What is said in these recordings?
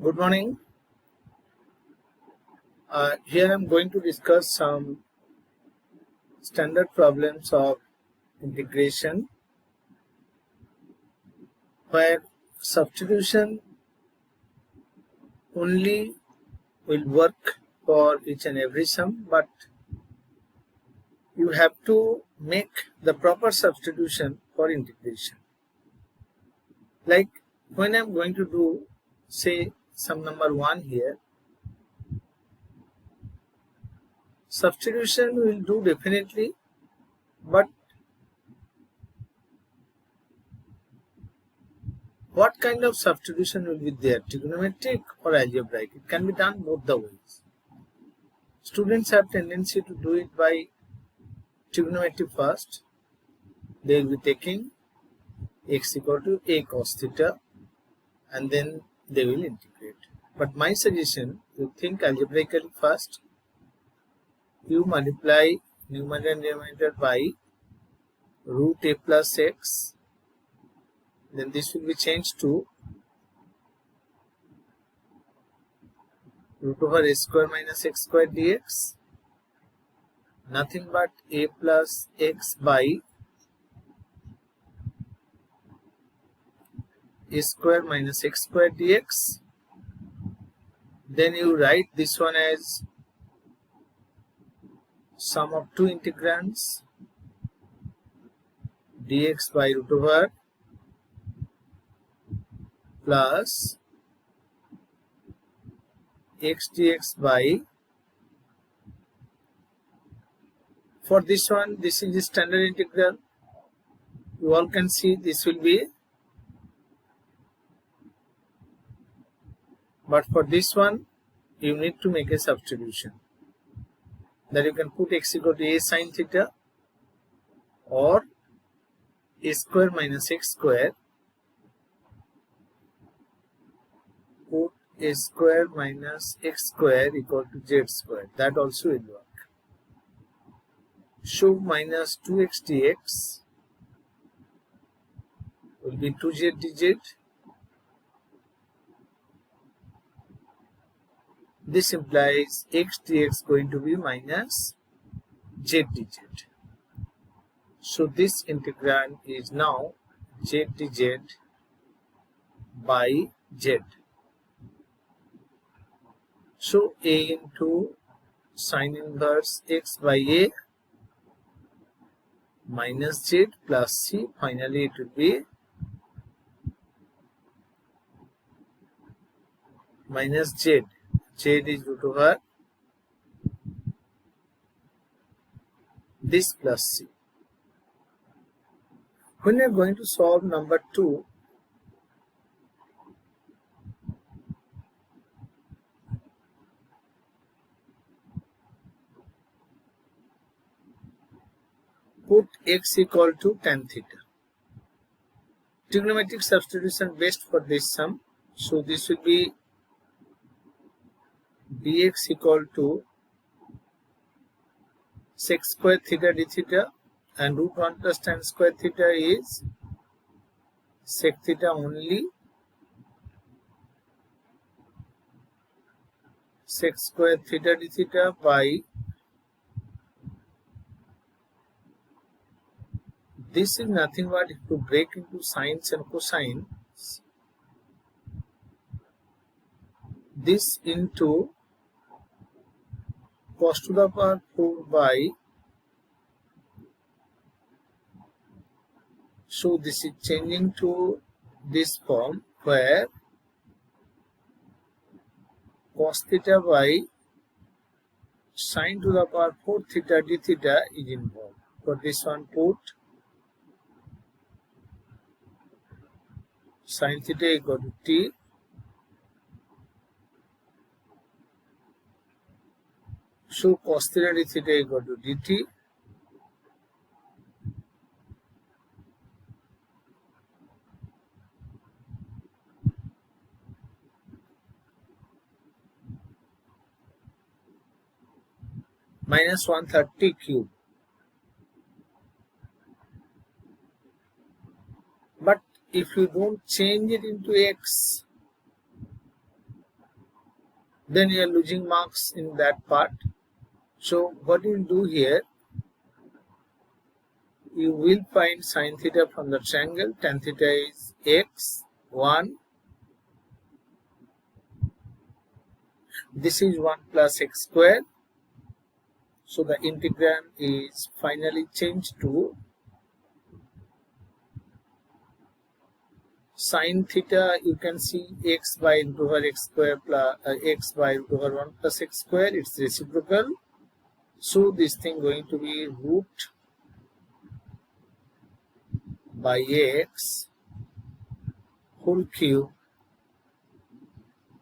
Good morning. Here I'm going to discuss some standard problems of integration where substitution only will work for each and every sum, but you have to make the proper substitution for integration. Like when I'm going to do, say, sum number 1 here, substitution will do definitely, but what kind of substitution will be there, trigonometric or algebraic? It can be done both the ways. Students have tendency to do it by trigonometry first. They will be taking x equal to a cos theta and then they will integrate. But my suggestion, you think algebraically first. You multiply numerator and denominator by root a plus x. Then this will be changed to root over a square minus x square dx. Nothing but a plus x by a square minus x square dx. Then you write this one as sum of two integrands dx by root over plus x dx by, for this one, this is the standard integral. You all can see this will be, but for this one you need to make a substitution. That you can put x equal to a sin theta or a square minus x square. Put a square minus x square equal to z square. That also will work. So minus 2x dx will be 2z dz. This implies x dx going to be minus z dz. So this integrand is now z dz by z. So a into sine inverse x by a minus z plus c. Finally it will be minus z. Z is root over this plus c. When you are going to solve number 2, put x equal to tan theta. Trigonometric substitution best for this sum. So this will be dx equal to sec square theta d theta, and root 1 plus tan square theta is sec theta only. Sec square theta d theta by this is nothing but if you break into sines and cosines, this into cos to the power 4 by, so this is changing to this form where cos theta by sin to the power 4 theta d theta is involved. For this one put sin theta equal to t so cos theta d theta equal to dt. Minus 130 cube. But if you don't change it into x, then you are losing marks in that part. So what you will do here, you will find sine theta from the triangle. Tan theta is x, 1. This is 1 plus x square. So the integrand is finally changed to sine theta. You can see x by root over x square plus x by root over 1 plus x square. It's reciprocal. So this thing going to be root by x whole cube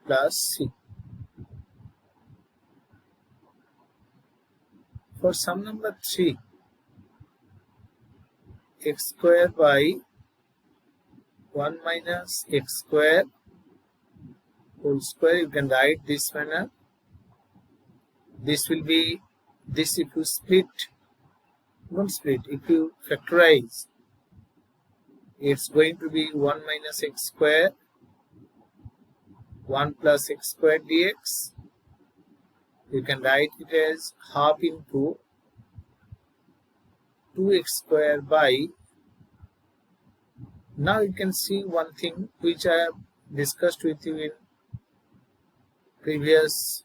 plus c. For sum number 3, x square by 1 minus x square whole square, you can write this manner. This will be this if you split, don't split, if you factorize, it's going to be 1 minus x square 1 plus x square dx. You can write it as half into 2x square by. Now you can see one thing which I have discussed with you in previous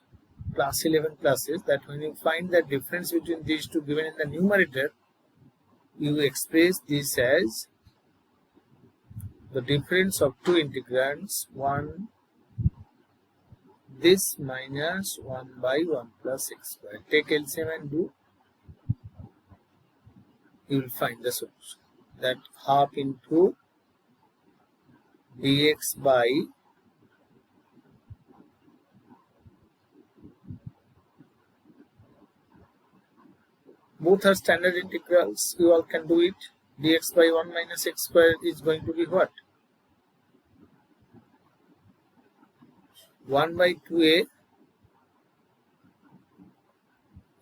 class 11 classes, that when you find the difference between these two given in the numerator, you express this as the difference of two integrands, one this minus 1 by 1 plus x square. Take LCM and do. You will find the solution. That half into dx by both are standard integrals. You all can do it. Dx by 1 minus x square is going to be what? 1 by 2a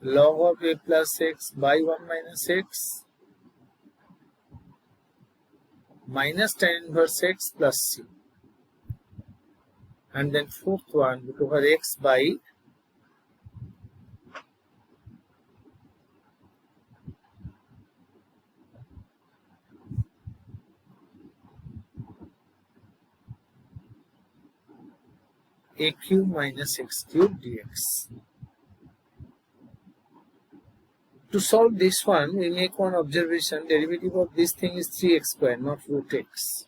log of a plus x by 1 minus x minus tan inverse x plus c. And then fourth one, root over x by a cube minus x cube dx. To solve this one, we make one observation. Derivative of this thing is 3x square, not root x.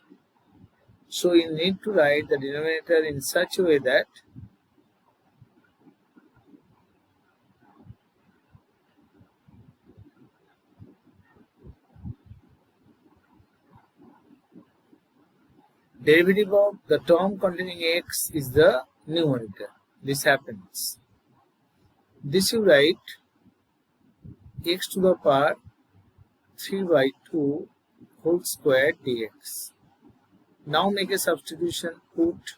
So you need to write the denominator in such a way that derivative of the term containing x is the numerator. This happens. This you write x to the power 3 by 2 whole square dx. Now make a substitution, put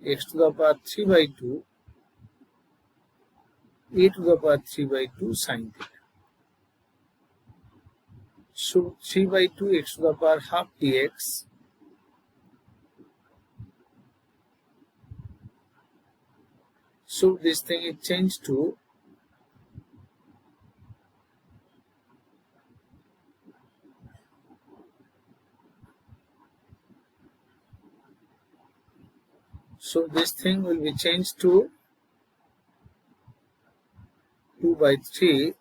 x to the power 3 by 2 a to the power 3 by 2 sine theta. So 3 by 2 x to the power half dx so this thing is changed to so this thing will be changed to 2 by 3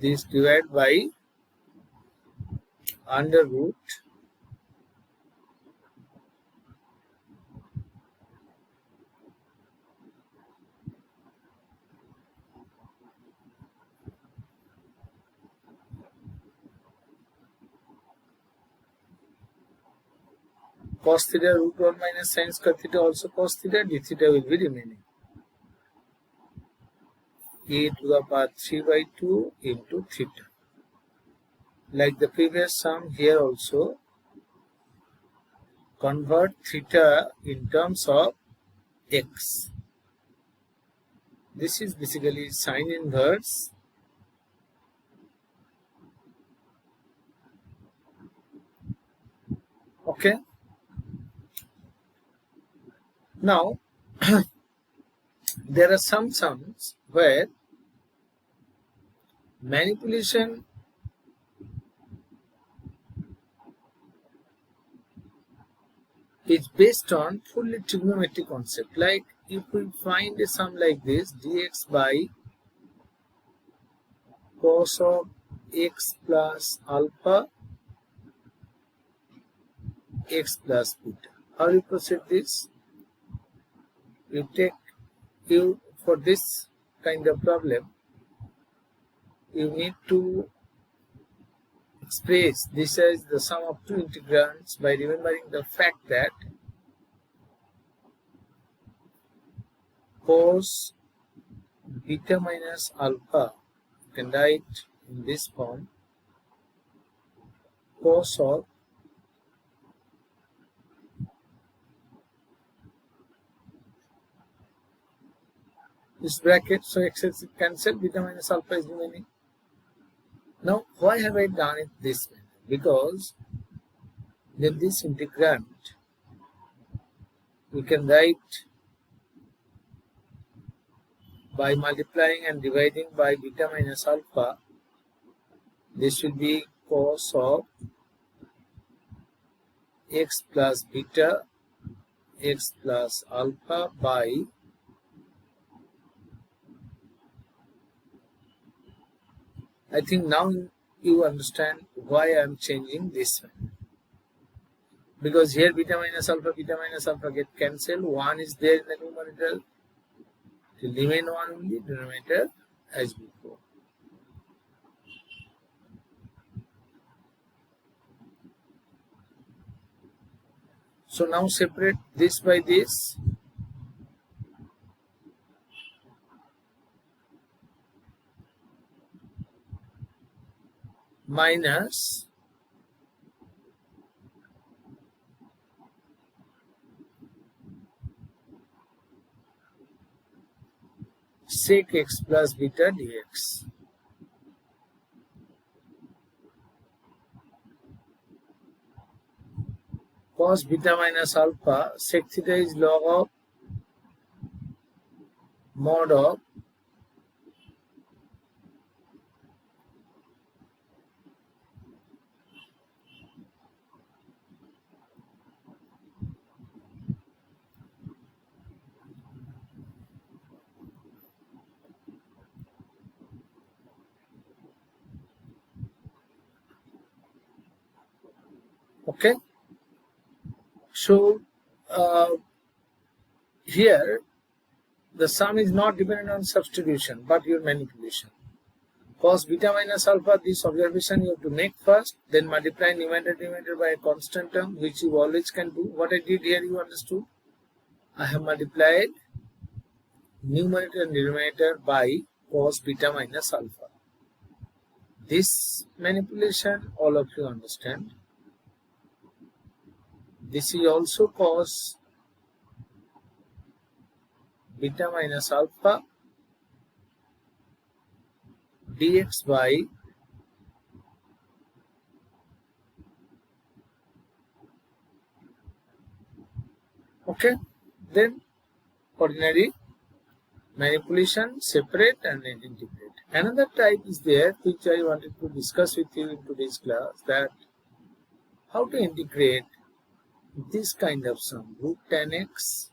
this divided by under root cos theta root 1 minus sin square theta also cos theta, d theta will be remaining. A to the power 3 by 2 into theta. Like the previous sum, here also convert theta in terms of x. This is basically sine inverse Okay. Now, there are some sums where manipulation is based on fully trigonometric concept. Like if we find a sum like this, dx by cos of x plus alpha x plus beta. How do you proceed this? You for this kind of problem, you need to express this as the sum of two integrands by remembering the fact that cos beta minus alpha, you can write in this form, cos of this bracket, so x is cancelled, beta minus alpha is remaining. Now, why have I done it this way? Because then this integrand we can write by multiplying and dividing by beta minus alpha. This will be cos of x plus beta x plus alpha by I think now you understand why I am changing this one. Because here beta minus alpha get cancelled. 1 is there in the numerator. To remain 1 only, denominator as before. So now separate this by this. Minus sec x plus beta dx. Cos beta minus alpha, sec theta is log of mod of okay. So here the sum is not dependent on substitution but your manipulation. Cos beta minus alpha, this observation you have to make first, then multiply numerator by a constant term, which you always can do. What I did here, you understood? I have multiplied numerator and denominator by cos beta minus alpha. This manipulation all of you understand. This is also cos beta minus alpha dx by okay. Then ordinary manipulation, separate and integrate. Another type is there which I wanted to discuss with you in today's class, that how to integrate this kind of sum, root 10x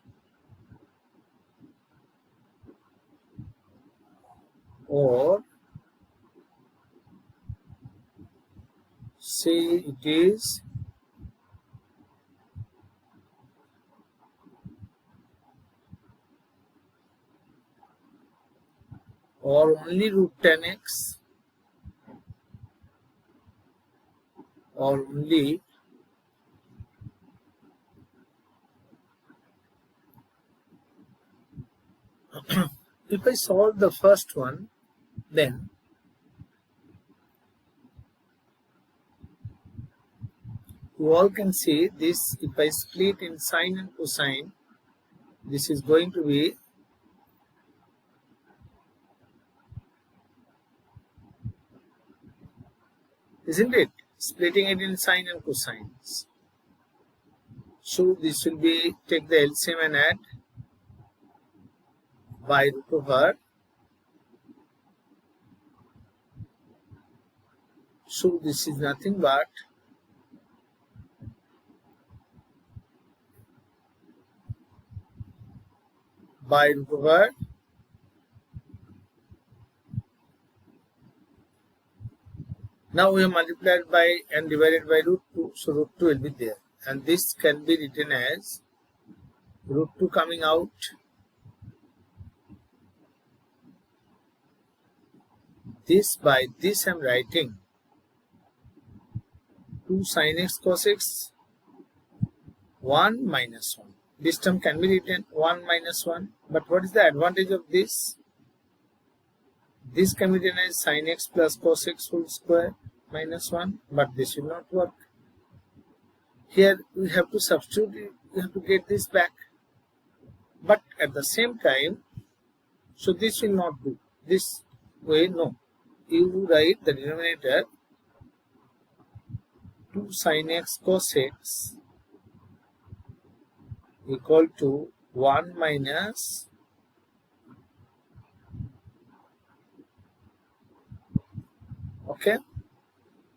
or say it is or only root 10x or only if I solve the first one, then you all can see this. If I split in sine and cosine, this is going to be isn't it? Splitting it in sine and cosines. So this will be, take the LCM and add by root over. So this is nothing but by root over now we have multiplied by and divided by root 2, so root 2 will be there, and this can be written as root 2 coming out this by this. I am writing 2 sin x cos x 1 minus 1. This term can be written 1 minus 1, but what is the advantage of this? This can be written as sin x plus cos x whole square minus 1, but this will not work. Here we have to substitute it, we have to get this back. But at the same time, so this will not do. This way, no. You write the denominator 2 sin x cos x equal to 1 minus okay,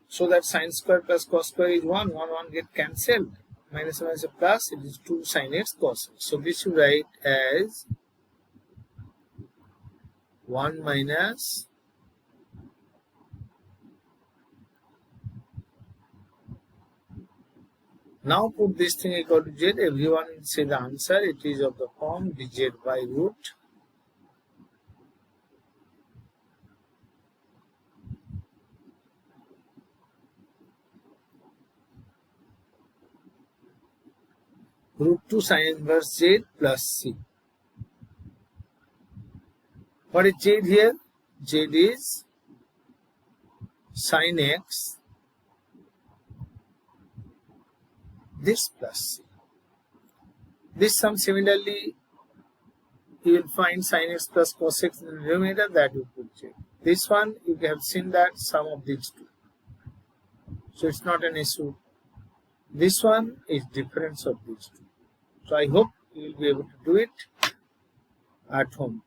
so that sin square plus cos square is 1, 1 get cancelled, minus minus a plus, it is 2 sin x cos x. So this you write as 1 minus now put this thing equal to z, everyone will say the answer, it is of the form dz by root root 2 sin inverse z plus c. What is z here? Z is sin x this plus c. This sum similarly you will find sin x plus cos x in the denominator, that you put z. This one you have seen that sum of these two, so it's not an issue. This one is difference of these two. So I hope you will be able to do it at home.